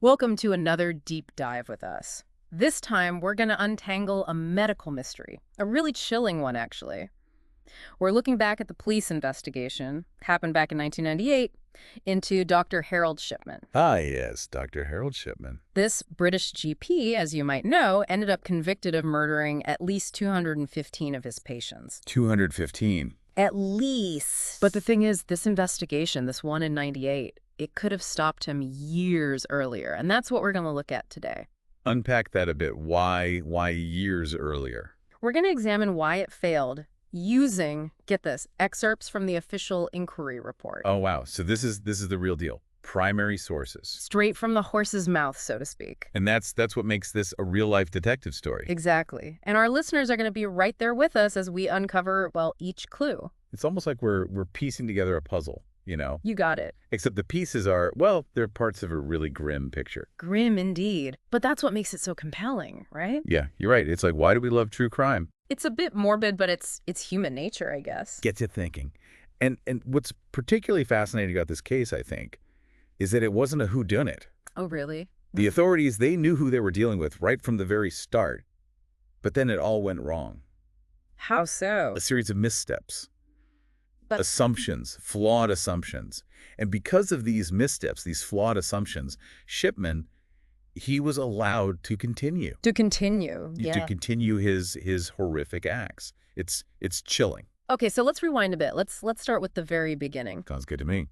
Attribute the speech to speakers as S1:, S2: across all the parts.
S1: Welcome to another deep dive with us. This time, we're going to untangle a medical mystery, a really chilling one, actually. We're looking back at the police investigation, happened back in 1998, into Dr. Harold Shipman.
S2: Ah, yes, Dr. Harold Shipman.
S1: This British GP, as you might know, ended up convicted of murdering at least 215 of his patients.
S2: 215.
S1: At least. But the thing is, this investigation, this one in 98, it could have stopped him years earlier, and that's what we're going to look at today.
S2: Unpack that a bit. Why years earlier?
S1: We're going to examine why it failed using, get this, excerpts from the official inquiry report.
S2: Oh, wow. So this is the real deal. Primary sources.
S1: Straight from the horse's mouth, so to speak.
S2: And that's what makes this a real-life detective story.
S1: Exactly. And our listeners are going to be right there with us as we uncover, well, each clue.
S2: It's almost like we're piecing together a puzzle, you know?
S1: You got it.
S2: Except the pieces are, well, they're parts of a really grim picture.
S1: Grim indeed. But that's what makes it so compelling, right?
S2: Yeah, you're right. It's like, why do we love true crime?
S1: It's a bit morbid, but it's human nature, I guess.
S2: Gets you thinking. And what's particularly fascinating about this case, I think, is that it wasn't a whodunit.
S1: Oh, really?
S2: The authorities, they knew who they were dealing with right from the very start. But then it all went wrong.
S1: How so?
S2: A series of missteps.
S1: But
S2: Assumptions, flawed assumptions. And because of these missteps, these flawed assumptions, Shipman, he was allowed to continue.
S1: to continue,
S2: To
S1: yeah.
S2: continue his horrific acts. It's chilling.
S1: Okay, so let's rewind a bit. Let's start with the very beginning.
S2: Sounds good to me.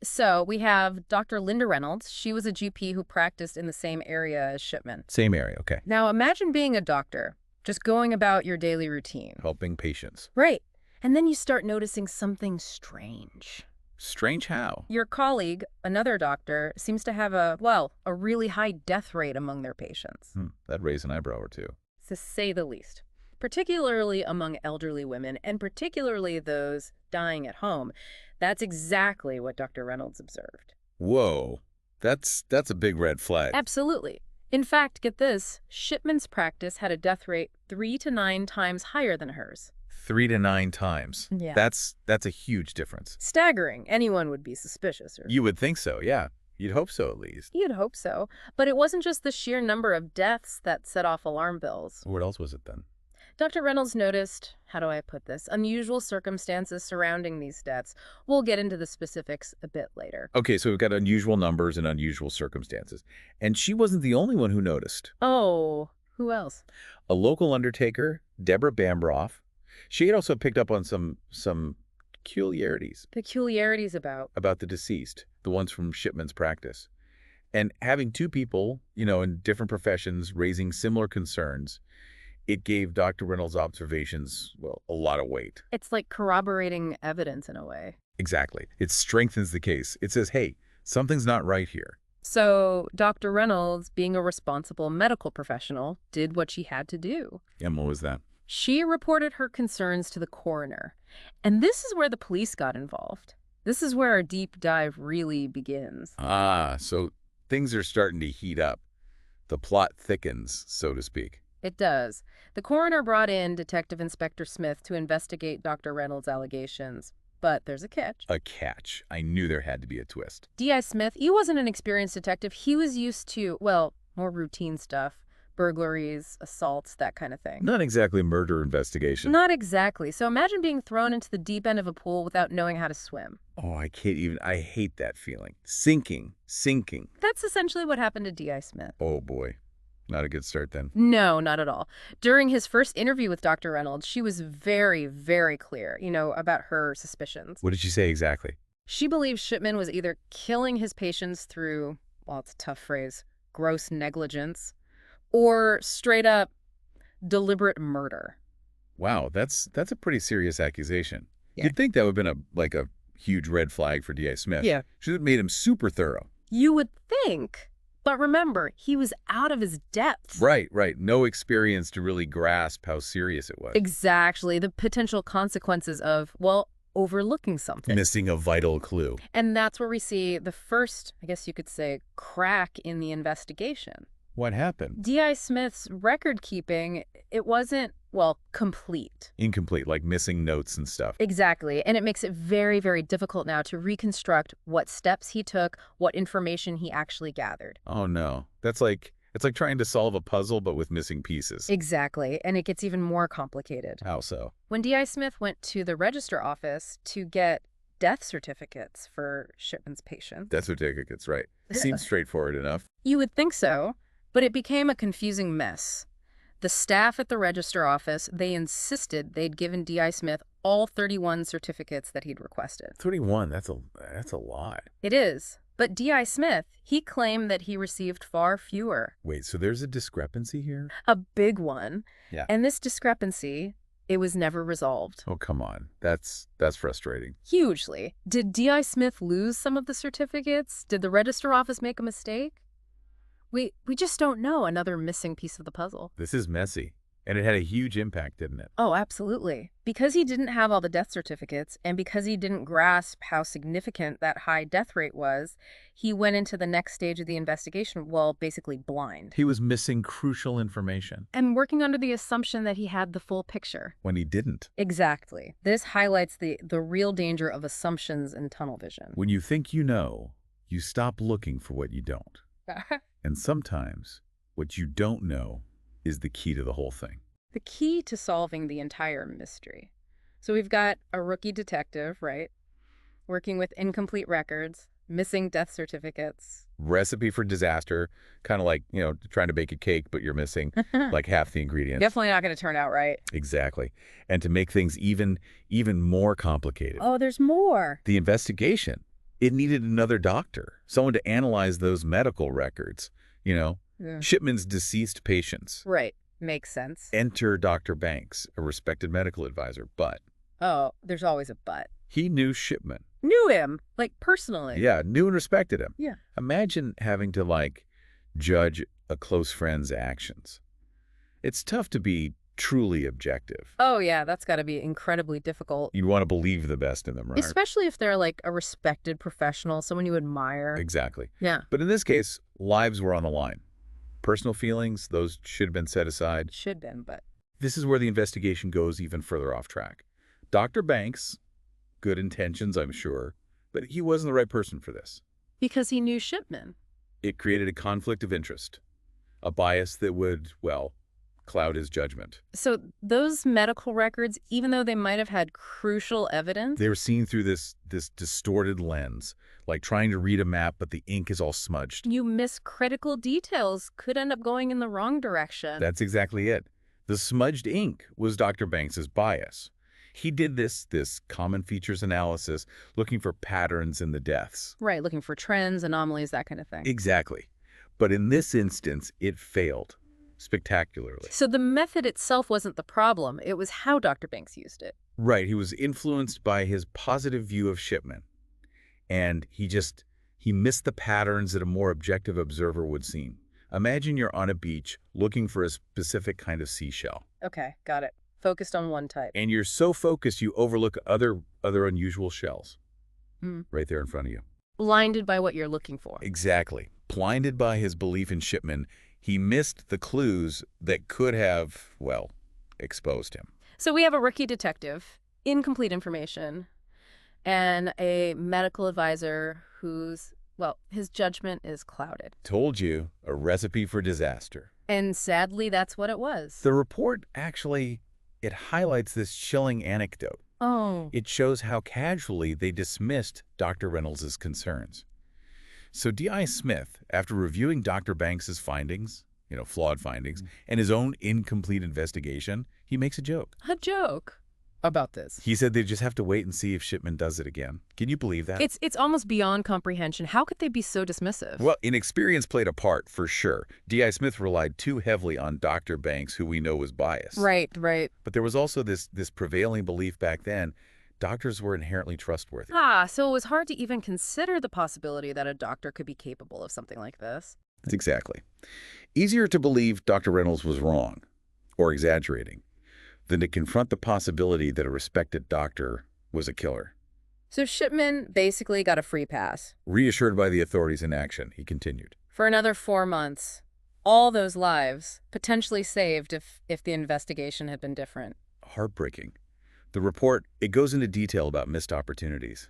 S1: So we have Dr. Linda Reynolds. She was a GP who practiced in the same area as Shipman.
S2: Same area, okay.
S1: Now imagine being a doctor, just going about your daily routine.
S2: Helping patients.
S1: Right. And then you start noticing something strange.
S2: Strange how?
S1: Your colleague, another doctor, seems to have a really high death rate among their patients,
S2: That'd raise an eyebrow or two.
S1: to say the least. Particularly among elderly women, and particularly those dying at home. That's exactly what Dr. Reynolds observed.
S2: Whoa, that's a big red flag.
S1: Absolutely. In fact, get this, Shipman's practice had a death rate 3 to 9 times higher than hers.
S2: 3 to 9 times.
S1: Yeah.
S2: That's a huge difference.
S1: Staggering. Anyone would be suspicious.
S2: You would think so, yeah. You'd hope so, at least.
S1: You'd hope so. But it wasn't just the sheer number of deaths that set off alarm bells.
S2: What else was it then?
S1: Dr. Reynolds noticed, how do I put this, unusual circumstances surrounding these deaths. We'll get into the specifics a bit later.
S2: Okay, so we've got unusual numbers and unusual circumstances. And she wasn't the only one who noticed.
S1: Oh, who else?
S2: A local undertaker, Deborah Bambroff, she had also picked up on some peculiarities
S1: Peculiarities about.
S2: about the deceased, the ones from Shipman's practice. And having two people, in different professions raising similar concerns, it gave Dr. Reynolds' observations, well, a lot of weight.
S1: It's like corroborating evidence in a way.
S2: Exactly. It strengthens the case. It says, hey, something's not right here.
S1: So Dr. Reynolds, being a responsible medical professional, did what she had to do.
S2: And what was that?
S1: She reported her concerns to the coroner. And this is where the police got involved. This is where our deep dive really begins.
S2: Ah, so things are starting to heat up. The plot thickens, so to speak.
S1: It does. The coroner brought in Detective Inspector Smith to investigate Dr. Reynolds' allegations. But there's a catch.
S2: A catch. I knew there had to be a twist.
S1: D.I. Smith, he wasn't an experienced detective. He was used to, more routine stuff. Burglaries, assaults, that kind of thing.
S2: Not exactly murder investigation.
S1: Not exactly. So imagine being thrown into the deep end of a pool without knowing how to swim.
S2: Oh, I hate that feeling. Sinking.
S1: That's essentially what happened to D.I. Smith.
S2: Oh boy. Not a good start then.
S1: No, not at all. During his first interview with Dr. Reynolds, she was very, very clear, about her suspicions.
S2: What did she say exactly?
S1: She believed Shipman was either killing his patients through, it's a tough phrase, gross negligence, or straight up deliberate murder.
S2: Wow, that's a pretty serious accusation.
S1: Yeah.
S2: You'd think that would have been a huge red flag for D.I. Smith.
S1: Yeah.
S2: She would have made him super thorough.
S1: You would think. But remember, he was out of his depth.
S2: Right. No experience to really grasp how serious it was.
S1: Exactly. The potential consequences of, overlooking something.
S2: Missing a vital clue.
S1: And that's where we see the first, I guess you could say, crack in the investigation.
S2: What happened?
S1: D.I. Smith's record keeping, it wasn't Well, complete.
S2: Incomplete, like missing notes and stuff.
S1: Exactly. And it makes it very, very difficult now to reconstruct what steps he took, what information he actually gathered.
S2: Oh, no. It's like trying to solve a puzzle, but with missing pieces.
S1: Exactly. And it gets even more complicated.
S2: How so?
S1: When D.I. Smith went to the register office to get death certificates for Shipman's patients.
S2: Death certificates, right. Seems straightforward enough.
S1: You would think so, but it became a confusing mess. The staff at the register office, they insisted they'd given D.I. Smith all 31 certificates that he'd requested.
S2: 31, that's a lot.
S1: It is. But D.I. Smith, he claimed that he received far fewer.
S2: Wait, so there's a discrepancy here?
S1: A big one.
S2: Yeah.
S1: And this discrepancy, it was never resolved.
S2: Oh, come on. That's frustrating.
S1: Hugely. Did D.I. Smith lose some of the certificates? Did the register office make a mistake? We just don't know. Another missing piece of the puzzle.
S2: This is messy. And it had a huge impact, didn't it?
S1: Oh, absolutely. Because he didn't have all the death certificates, and because he didn't grasp how significant that high death rate was, he went into the next stage of the investigation, well, basically blind.
S2: He was missing crucial information.
S1: And working under the assumption that he had the full picture.
S2: When he didn't.
S1: Exactly. This highlights the real danger of assumptions and tunnel vision.
S2: When you think you know, you stop looking for what you don't. And sometimes, what you don't know is the key to the whole thing.
S1: The key to solving the entire mystery. So we've got a rookie detective, right? Working with incomplete records, missing death certificates.
S2: Recipe for disaster, kind of like, trying to bake a cake, but you're missing like half the ingredients.
S1: Definitely not going to turn out right.
S2: Exactly. And to make things even more complicated.
S1: Oh, there's more.
S2: The investigation. It needed another doctor, someone to analyze those medical records,
S1: Yeah.
S2: Shipman's deceased patients.
S1: Right. Makes sense.
S2: Enter Dr. Banks, a respected medical advisor, but...
S1: Oh, there's always a but.
S2: He knew Shipman.
S1: Knew him, like personally.
S2: Yeah, knew and respected him.
S1: Yeah.
S2: Imagine having to, judge a close friend's actions. It's tough to be truly objective.
S1: Oh, yeah, that's got to be incredibly difficult.
S2: You'd want to believe the best in them, right?
S1: Especially if they're a respected professional, someone you admire.
S2: Exactly.
S1: Yeah.
S2: But in this case, lives were on the line. Personal feelings, those should have been set aside.
S1: Should been, but...
S2: This is where the investigation goes even further off track. Dr. Banks, good intentions, I'm sure, but he wasn't the right person for this.
S1: Because he knew Shipman.
S2: It created a conflict of interest, a bias that would, cloud his judgment.
S1: So those medical records, even though they might have had crucial evidence...
S2: They were seen through this distorted lens, like trying to read a map, but the ink is all smudged.
S1: You miss critical details, could end up going in the wrong direction.
S2: That's exactly it. The smudged ink was Dr. Banks's bias. He did this common features analysis, looking for patterns in the deaths.
S1: Right, looking for trends, anomalies, that kind of thing.
S2: Exactly. But in this instance, it failed spectacularly.
S1: So the method itself wasn't the problem. It was how Dr. Banks used it.
S2: Right. He was influenced by his positive view of Shipman. And he missed the patterns that a more objective observer would see. Imagine you're on a beach looking for a specific kind of seashell.
S1: Okay, got it. Focused on one type.
S2: And you're so focused you overlook other unusual shells.
S1: Hmm.
S2: Right there in front of you.
S1: Blinded by what you're looking for.
S2: Exactly. Blinded by his belief in Shipman, he missed the clues that could have, exposed him.
S1: So we have a rookie detective, incomplete information, and a medical advisor whose, his judgment is clouded.
S2: Told you, a recipe for disaster.
S1: And sadly, that's what it was.
S2: The report actually, it highlights this chilling anecdote.
S1: Oh.
S2: It shows how casually they dismissed Dr. Reynolds' concerns. So D.I. Smith, after reviewing Dr. Banks's findings, flawed findings, and his own incomplete investigation, he makes a joke.
S1: A joke? About this?
S2: He said they just have to wait and see if Shipman does it again. Can you believe that?
S1: It's almost beyond comprehension. How could they be so dismissive?
S2: Well, inexperience played a part, for sure. D.I. Smith relied too heavily on Dr. Banks, who we know was biased.
S1: Right.
S2: But there was also this prevailing belief back then doctors were inherently trustworthy.
S1: So it was hard to even consider the possibility that a doctor could be capable of something like this.
S2: That's exactly. Easier to believe Dr. Reynolds was wrong, or exaggerating, than to confront the possibility that a respected doctor was a killer.
S1: So Shipman basically got a free pass.
S2: Reassured by the authorities in action, he continued.
S1: For another 4 months. All those lives potentially saved if the investigation had been different.
S2: Heartbreaking. The report, it goes into detail about missed opportunities.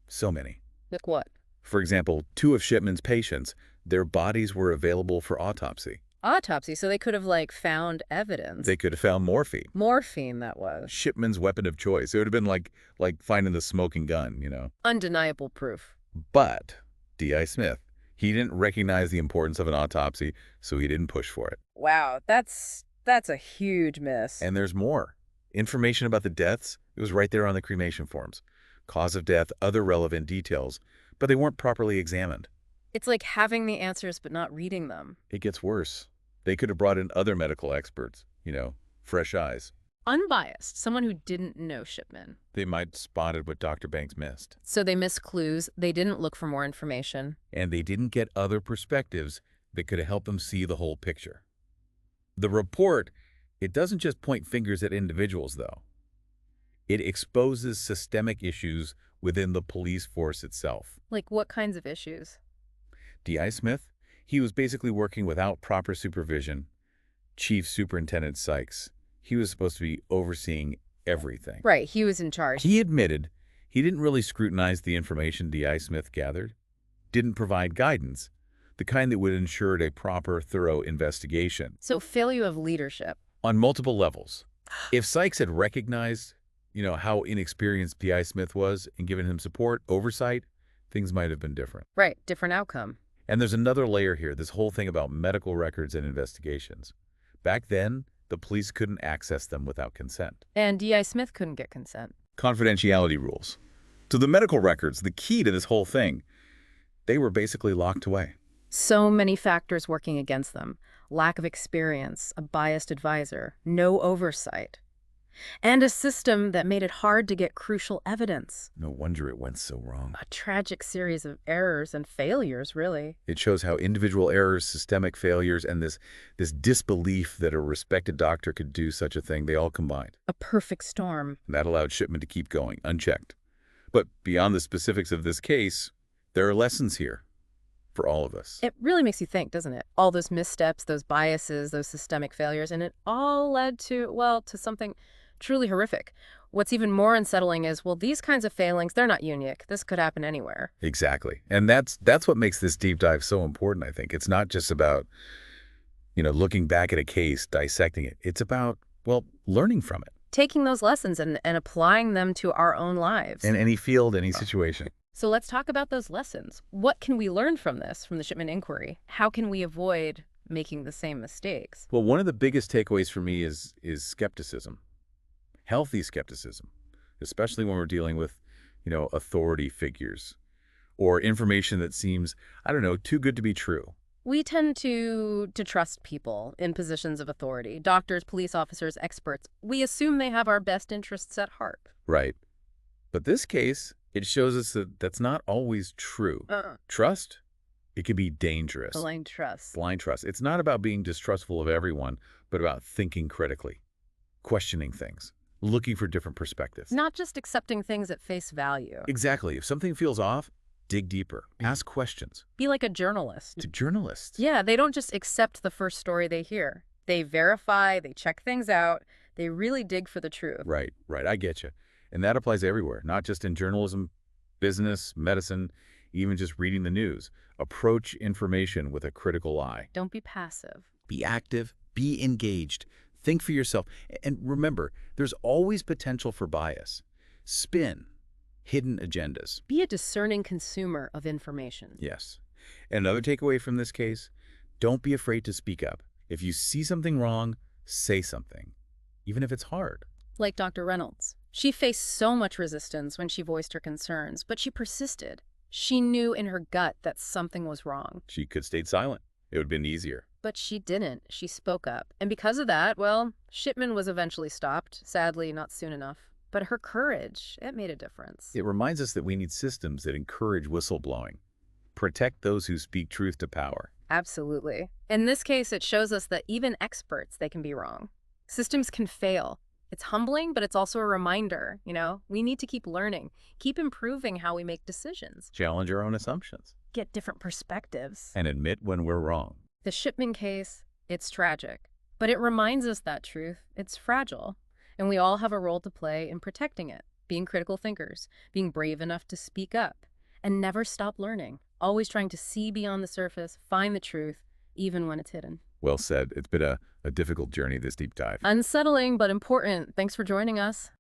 S2: So many.
S1: Like what?
S2: For example, 2 of Shipman's patients, their bodies were available for autopsy.
S1: Autopsy, so they could have, like, found
S2: They
S1: evidence.
S2: could have found morphine.
S1: Morphine, that was.
S2: Shipman's weapon of choice. It would have been like finding the smoking gun.
S1: Undeniable proof.
S2: But D.I. Smith, he didn't recognize the importance of an autopsy, so he didn't push for it.
S1: Wow, that's a huge miss.
S2: And there's more. Information about the deaths, it was right there on the cremation forms. Cause of death, other relevant details, but they weren't properly examined.
S1: It's like having the answers but not reading them.
S2: It gets worse. They could have brought in other medical experts, fresh eyes.
S1: Unbiased, someone who didn't know Shipman.
S2: They might have spotted what Dr. Banks missed.
S1: So they missed clues, they didn't look for more information.
S2: And they didn't get other perspectives that could have helped them see the whole picture. The report, it doesn't just point fingers at individuals, though. It exposes systemic issues within the police force itself.
S1: Like what kinds of issues?
S2: D.I. Smith, he was basically working without proper supervision. Chief Superintendent Sykes, he was supposed to be overseeing everything.
S1: Right, he was in charge.
S2: He admitted he didn't really scrutinize the information D.I. Smith gathered, didn't provide guidance, the kind that would ensure a proper, thorough investigation.
S1: So failure of leadership.
S2: On multiple levels. If Sykes had recognized, how inexperienced D.I. Smith was and given him support, oversight, things might have been different.
S1: Right, different outcome.
S2: And there's another layer here, this whole thing about medical records and investigations. Back then, the police couldn't access them without consent.
S1: And D.I. Smith couldn't get consent.
S2: Confidentiality rules. So the medical records, the key to this whole thing, they were basically locked away.
S1: So many factors working against them. Lack of experience, a biased advisor, no oversight. And a system that made it hard to get crucial evidence.
S2: No wonder it went so wrong.
S1: A tragic series of errors and failures, really.
S2: It shows how individual errors, systemic failures, and this disbelief that a respected doctor could do such a thing, they all combined.
S1: A perfect storm.
S2: And that allowed Shipman to keep going, unchecked. But beyond the specifics of this case, there are lessons here for all of us.
S1: It really makes you think, doesn't it? All those missteps, those biases, those systemic failures, and it all led to something truly horrific. What's even more unsettling is, these kinds of failings, they're not unique. This could happen anywhere.
S2: Exactly. And that's what makes this deep dive so important, I think. It's not just about, looking back at a case, dissecting it. It's about, learning from it.
S1: Taking those lessons and applying them to our own lives.
S2: In any field, any situation.
S1: So let's talk about those lessons. What can we learn from this, from the Shipman inquiry? How can we avoid making the same mistakes?
S2: Well, one of the biggest takeaways for me is skepticism. Healthy skepticism, especially when we're dealing with, authority figures or information that seems, too good to be true.
S1: We tend to trust people in positions of authority, doctors, police officers, experts. We assume they have our best interests at heart.
S2: Right. But this case, it shows us that that's not always true. Trust, it can be dangerous.
S1: Blind trust.
S2: Blind trust. It's not about being distrustful of everyone, but about thinking critically, questioning things, looking for different perspectives.
S1: Not just accepting things at face value.
S2: Exactly. If something feels off, dig deeper. Ask questions.
S1: Be like a journalist.
S2: To journalists.
S1: Yeah, they don't just accept the first story they hear. They verify, they check things out, they really dig for the truth.
S2: Right. I get you. And that applies everywhere, not just in journalism, business, medicine, even just reading the news. Approach information with a critical eye.
S1: Don't be passive.
S2: Be active, be engaged, think for yourself. And remember, there's always potential for bias, spin, hidden agendas.
S1: Be a discerning consumer of information.
S2: Yes. And another takeaway from this case, don't be afraid to speak up. If you see something wrong, say something, even if it's hard.
S1: Like Dr. Reynolds. She faced so much resistance when she voiced her concerns, but she persisted. She knew in her gut that something was wrong.
S2: She could have stayed silent. It would have been easier.
S1: But she didn't. She spoke up. And because of that, Shipman was eventually stopped. Sadly, not soon enough. But her courage, it made a difference.
S2: It reminds us that we need systems that encourage whistleblowing. Protect those who speak truth to power.
S1: Absolutely. In this case, it shows us that even experts, they can be wrong. Systems can fail. It's humbling, but it's also a reminder, we need to keep learning, keep improving how we make decisions.
S2: Challenge our own assumptions.
S1: Get different perspectives.
S2: And admit when we're wrong.
S1: The Shipman case, it's tragic, but it reminds us that truth, it's fragile, and we all have a role to play in protecting it, being critical thinkers, being brave enough to speak up, and never stop learning, always trying to see beyond the surface, find the truth, even when it's hidden.
S2: Well said. It's been a difficult journey, this deep dive.
S1: Unsettling, but important. Thanks for joining us.